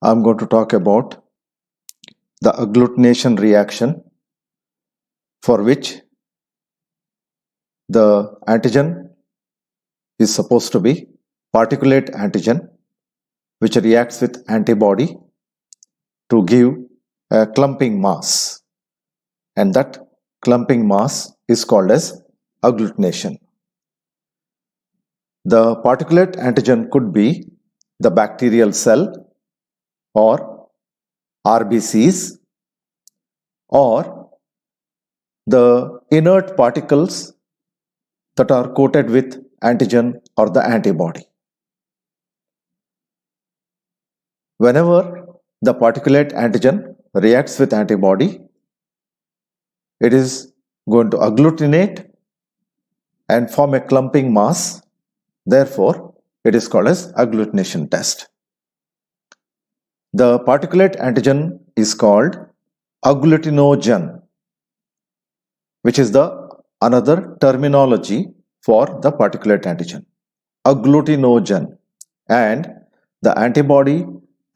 I'm going to talk about the agglutination reaction, for which the antigen is supposed to be particulate antigen, which reacts with antibody to give a clumping mass, and that clumping mass is called as agglutination. The particulate antigen could be the bacterial cell or RBCs or the inert particles that are coated with antigen or the antibody. Whenever the particulate antigen reacts with antibody, it is going to agglutinate and form a clumping mass. Therefore, it is called as agglutination test. The particulate antigen is called agglutinogen, which is the another terminology for the particulate antigen, agglutinogen, and the antibody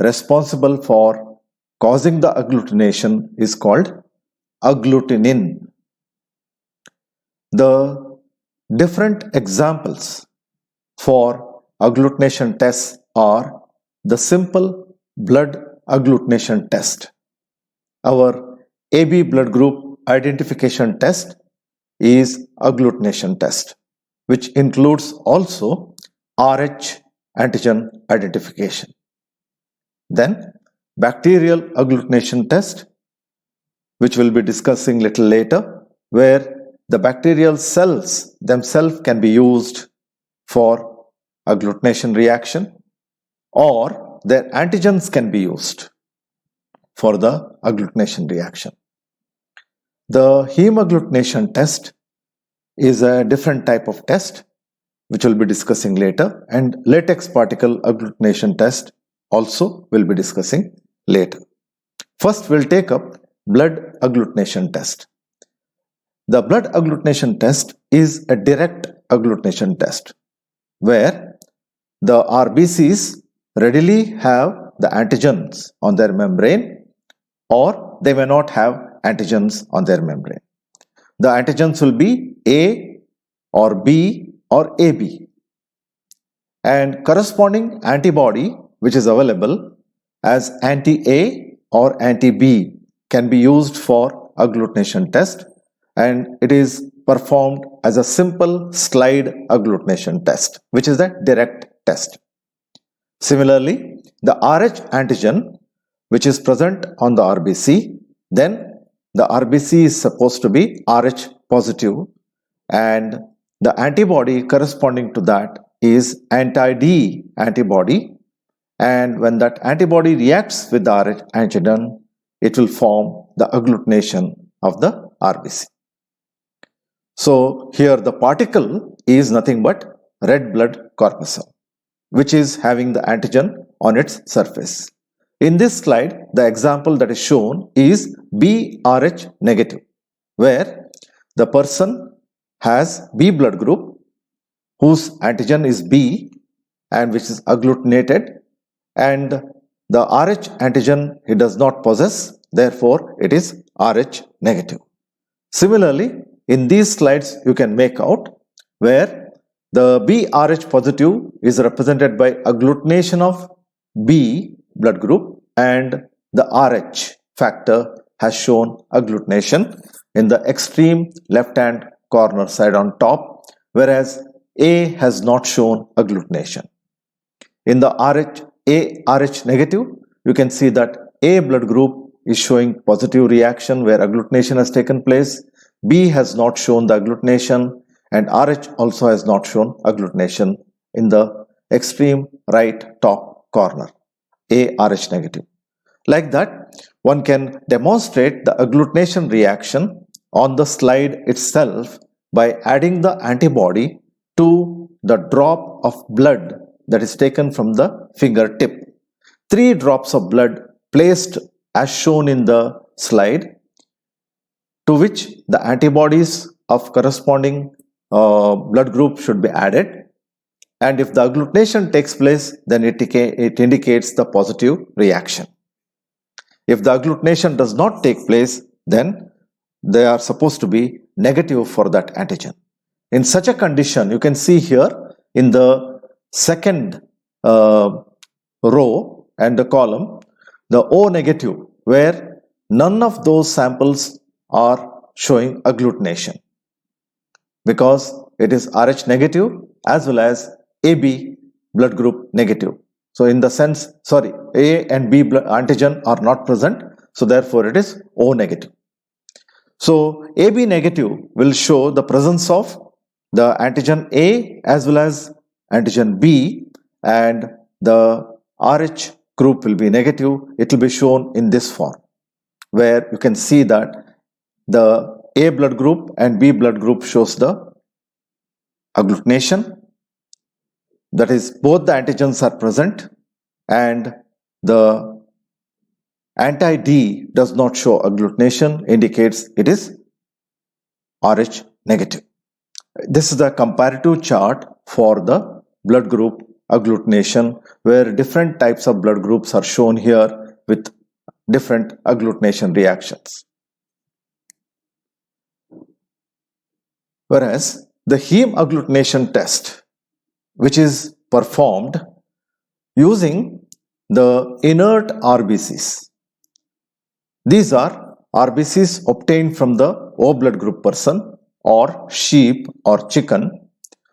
responsible for causing the agglutination is called agglutinin. The different examples for agglutination tests are the simple blood agglutination test. Our AB blood group identification test is agglutination test, which includes also RH antigen identification. Then bacterial agglutination test, which we'll be discussing little later, where the bacterial cells themselves can be used for agglutination reaction, or their antigens can be used for the agglutination reaction. The heme agglutination test is a different type of test, which we'll be discussing later, and latex particle agglutination test also we'll be discussing later. First, we'll take up blood agglutination test. The blood agglutination test is a direct agglutination test, where the RBCs readily have the antigens on their membrane, or they may not have antigens on their membrane. The antigens will be A or B or AB, and corresponding antibody which is available as anti-A or anti-B can be used for agglutination test, and it is performed as a simple slide agglutination test, which is a direct test. Similarly, the RH antigen which is present on the RBC, then the RBC is supposed to be RH positive, and the antibody corresponding to that is anti-D antibody, and when that antibody reacts with the RH antigen, it will form the agglutination of the RBC. So here the particle is nothing but red blood corpuscle, which is having the antigen on its surface. In this slide, the example that is shown is BRH negative, where the person has B blood group whose antigen is B and which is agglutinated, and the RH antigen he does not possess, therefore it is RH negative. Similarly, in these slides you can make out where the BRH positive is represented by agglutination of B blood group, and the RH factor has shown agglutination in the extreme left hand corner side on top, whereas A has not shown agglutination. In the RH negative, you can see that A blood group is showing positive reaction where agglutination has taken place, B has not shown the agglutination, and RH also has not shown agglutination in the extreme right top corner, ARH negative. Like that, one can demonstrate the agglutination reaction on the slide itself by adding the antibody to the drop of blood that is taken from the fingertip. 3 drops of blood placed as shown in the slide, to which the antibodies of corresponding blood group should be added, and if the agglutination takes place, then it indicates the positive reaction. If the agglutination does not take place, then they are supposed to be negative for that antigen. In such a condition, you can see here in the second row and the column, the O negative, where none of those samples are showing agglutination because it is Rh negative as well as AB blood group negative. So in the sense, A and B antigen are not present, so therefore it is O negative. So AB negative will show the presence of the antigen A as well as antigen B, and the Rh group will be negative. It will be shown in this form, where you can see that the A blood group and B blood group shows the agglutination, that is both the antigens are present, and the anti-D does not show agglutination, indicates it is Rh negative. This is the comparative chart for the blood group agglutination, where different types of blood groups are shown here with different agglutination reactions. Whereas the heme agglutination test, which is performed using the inert RBCs. These are RBCs obtained from the O blood group person or sheep or chicken,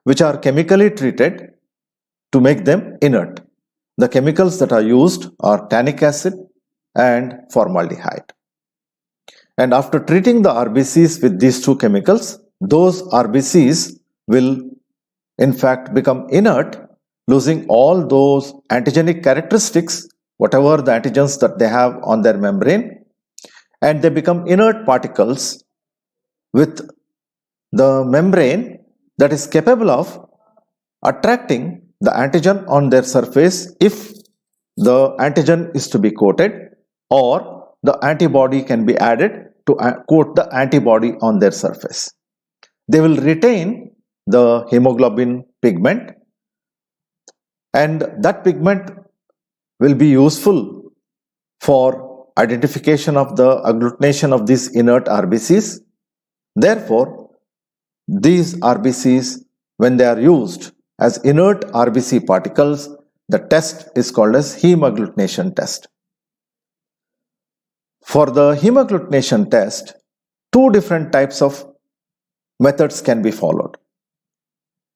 which are chemically treated to make them inert. The chemicals that are used are tannic acid and formaldehyde. And after treating the RBCs with these two chemicals, those RBCs will in fact become inert, losing all those antigenic characteristics, whatever the antigens that they have on their membrane, and they become inert particles with the membrane that is capable of attracting the antigen on their surface if the antigen is to be coated, or the antibody can be added to coat the antibody on their surface. They will retain the hemoglobin pigment, and that pigment will be useful for identification of the agglutination of these inert RBCs. Therefore, these RBCs, when they are used as inert RBC particles, the test is called as heme agglutination test. For the heme agglutination test, two different types of methods can be followed.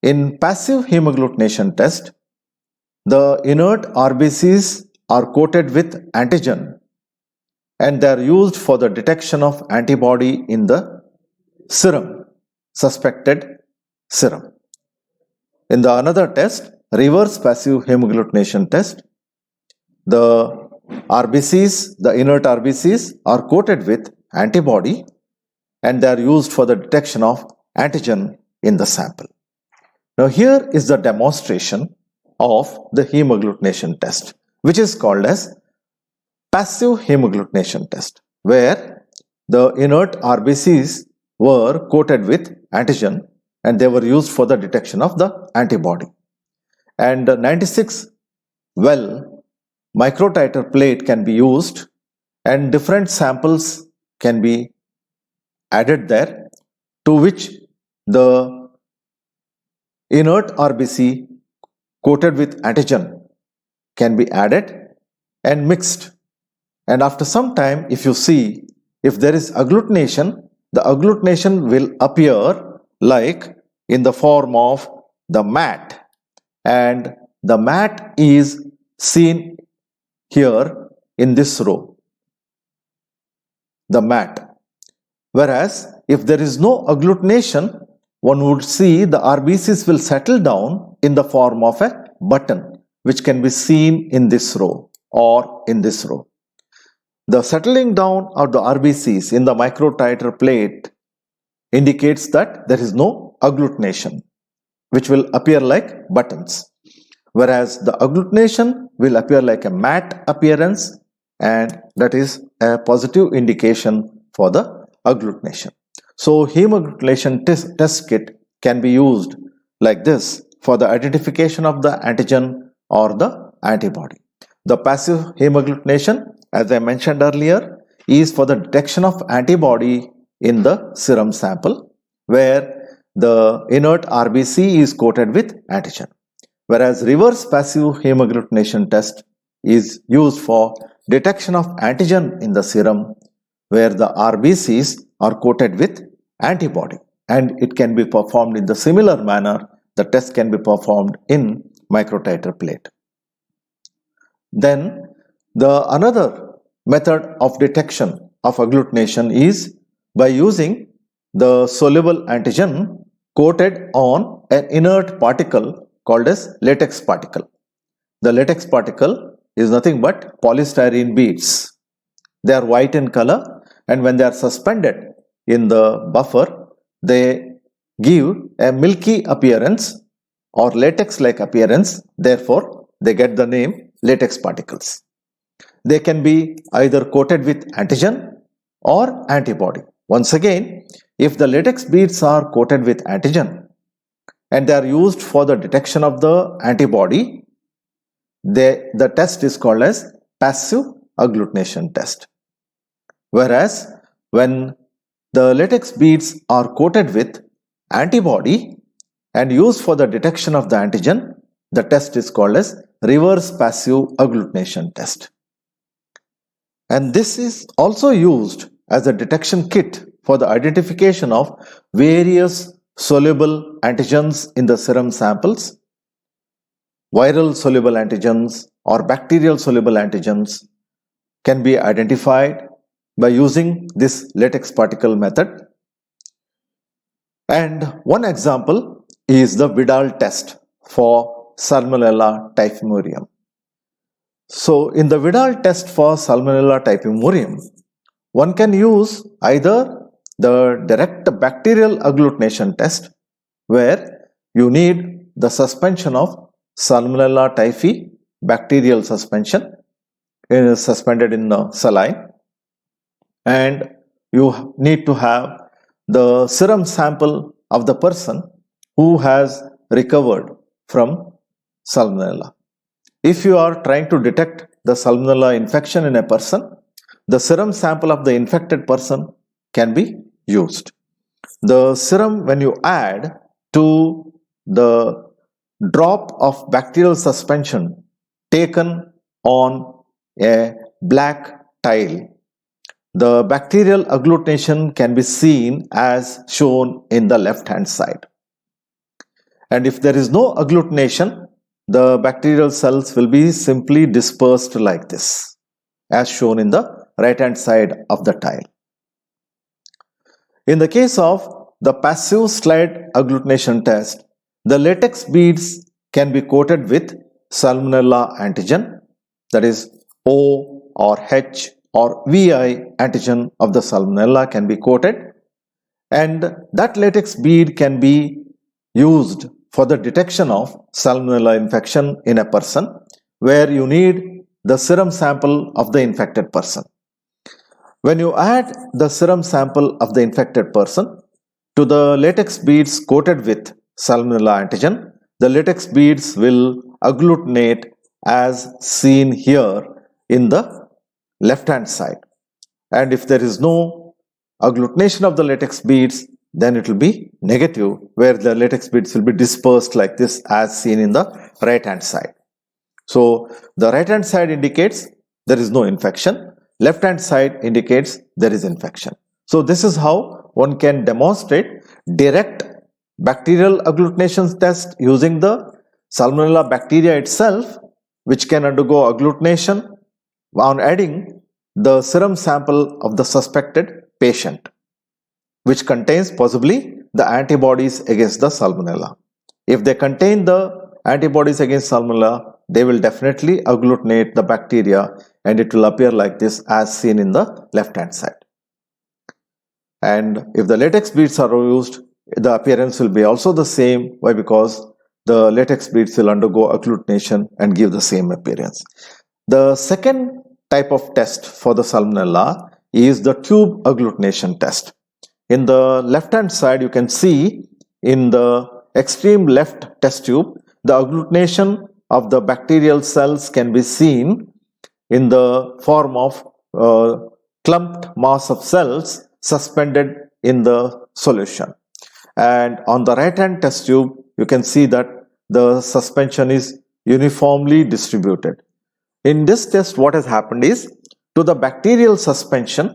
In passive heme agglutination test, the inert RBCs are coated with antigen and they are used for the detection of antibody in the serum, suspected serum. In the another test, reverse passive heme agglutination test, the RBCs, the inert RBCs are coated with antibody and they are used for the detection of antigen in the sample. Now here is the demonstration of the heme agglutination test, which is called as passive heme agglutination test, where the inert RBCs were coated with antigen and they were used for the detection of the antibody. And 96 well microtiter plate can be used and different samples can be added there, to which the inert RBC coated with antigen can be added and mixed. And after some time, if you see, if there is agglutination, the agglutination will appear like in the form of the mat, and the mat is seen here in this row, the mat. Whereas if there is no agglutination, one would see the RBCs will settle down in the form of a button, which can be seen in this row or in this row. The settling down of the RBCs in the microtiter plate indicates that there is no agglutination, which will appear like buttons, whereas the agglutination will appear like a mat appearance, and that is a positive indication for the agglutination. So heme agglutination test kit can be used like this, for the identification of the antigen or the antibody. The passive hemagglutination, as I mentioned earlier, is for the detection of antibody in the serum sample, where the inert RBC is coated with antigen. Whereas reverse passive hemagglutination test is used for detection of antigen in the serum, where the RBCs are coated with antibody, and it can be performed in the similar manner. The test can be performed in microtiter plate. Then the another method of detection of agglutination is by using the soluble antigen coated on an inert particle called as latex particle. The latex particle is nothing but polystyrene beads. They are white in color, and when they are suspended in the buffer, they give a milky appearance or latex-like appearance. Therefore, they get the name latex particles. They can be either coated with antigen or antibody. Once again, if the latex beads are coated with antigen and they are used for the detection of the antibody, the test is called as passive agglutination test. Whereas when the latex beads are coated with antibody and used for the detection of the antigen, the test is called as reverse passive agglutination test. And this is also used as a detection kit for the identification of various soluble antigens in the serum samples, viral soluble antigens or bacterial soluble antigens can be identified by using this latex particle method. And one example is the Vidal test for Salmonella typhimurium. So in the Vidal test for Salmonella typhimurium, one can use either the direct bacterial agglutination test, where you need the suspension of Salmonella typhi bacterial suspension suspended in saline, and you need to have the serum sample of the person who has recovered from Salmonella. If you are trying to detect the Salmonella infection in a person, the serum sample of the infected person can be used. The serum, when you add to the drop of bacterial suspension taken on a black tile, the bacterial agglutination can be seen as shown in the left hand side. And if there is no agglutination, the bacterial cells will be simply dispersed like this, as shown in the right hand side of the tile. In the case of the passive slide agglutination test, the latex beads can be coated with Salmonella antigen, that is O or H or VI antigen of the Salmonella can be coated, and that latex bead can be used for the detection of Salmonella infection in a person, where you need the serum sample of the infected person. When you add the serum sample of the infected person to the latex beads coated with Salmonella antigen, the latex beads will agglutinate as seen here in the left hand side. And if there is no agglutination of the latex beads, then it will be negative, where the latex beads will be dispersed like this as seen in the right hand side. So the right hand side indicates there is no infection, left hand side indicates there is infection. So this is how one can demonstrate direct bacterial agglutination test using the Salmonella bacteria itself, which can undergo agglutination on adding the serum sample of the suspected patient, which contains possibly the antibodies against the Salmonella. If they contain the antibodies against Salmonella, they will definitely agglutinate the bacteria and it will appear like this as seen in the left hand side. And if the latex beads are used, the appearance will be also the same. Why? Because the latex beads will undergo agglutination and give the same appearance. The second type of test for the Salmonella is the tube agglutination test. In the left hand side, you can see in the extreme left test tube, the agglutination of the bacterial cells can be seen in the form of clumped mass of cells suspended in the solution. And on the right hand test tube, you can see that the suspension is uniformly distributed. In this test, what has happened is, to the bacterial suspension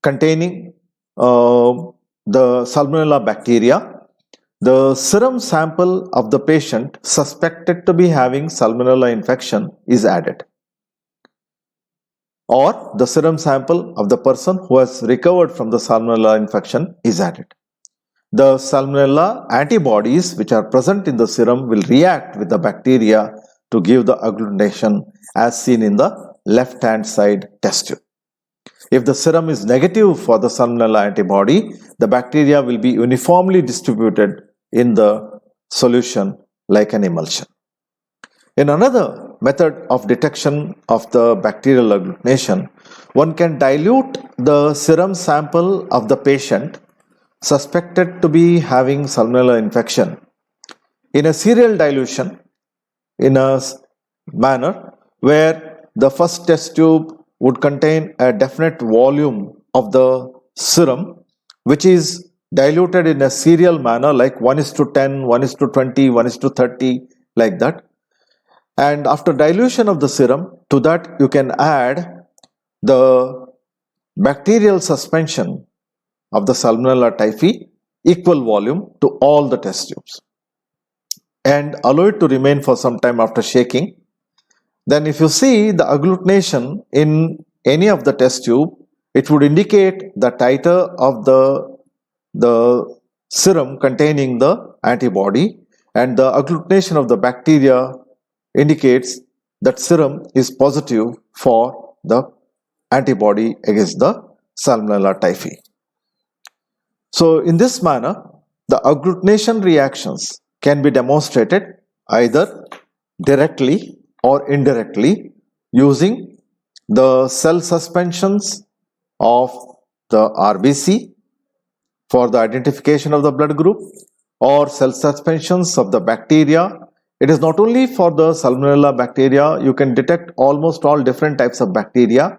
containing the Salmonella bacteria, the serum sample of the patient suspected to be having Salmonella infection is added, or the serum sample of the person who has recovered from the Salmonella infection is added. The Salmonella antibodies which are present in the serum will react with the bacteria to give the agglutination as seen in the left hand side test tube. If the serum is negative for the Salmonella antibody, the bacteria will be uniformly distributed in the solution like an emulsion. In another method of detection of the bacterial agglutination, one can dilute the serum sample of the patient suspected to be having Salmonella infection in a serial dilution in a manner where the first test tube would contain a definite volume of the serum which is diluted in a serial manner like 1:10, 1:20, 1:30 like that. And after dilution of the serum, to that you can add the bacterial suspension of the Salmonella typhi equal volume to all the test tubes and allow it to remain for some time after shaking. Then if you see the agglutination in any of the test tube, it would indicate the titer of the serum containing the antibody, and the agglutination of the bacteria indicates that serum is positive for the antibody against the Salmonella typhi. So in this manner, the agglutination reactions can be demonstrated either directly or indirectly using the cell suspensions of the RBC for the identification of the blood group, or cell suspensions of the bacteria. It is not only for the Salmonella bacteria, you can detect almost all different types of bacteria,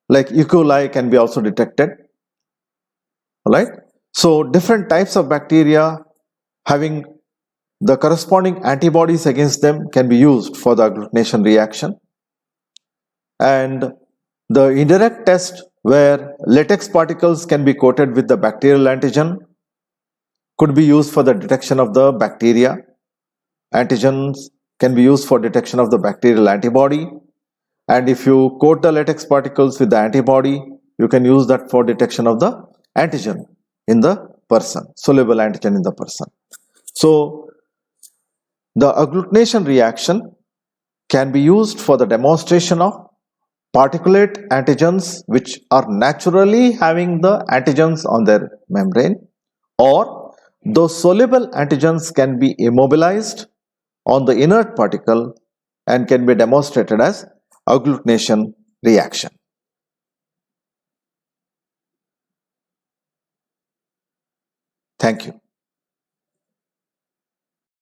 like E. coli can be also detected. Alright, so different types of bacteria having the corresponding antibodies against them can be used for the agglutination reaction. And the indirect test where latex particles can be coated with the bacterial antigen could be used for the detection of the bacteria. Antigens can be used for detection of the bacterial antibody, and if you coat the latex particles with the antibody, you can use that for detection of the antigen in the person, soluble antigen in the person. So the agglutination reaction can be used for the demonstration of particulate antigens which are naturally having the antigens on their membrane, or those soluble antigens can be immobilized on the inert particle and can be demonstrated as agglutination reaction. Thank you.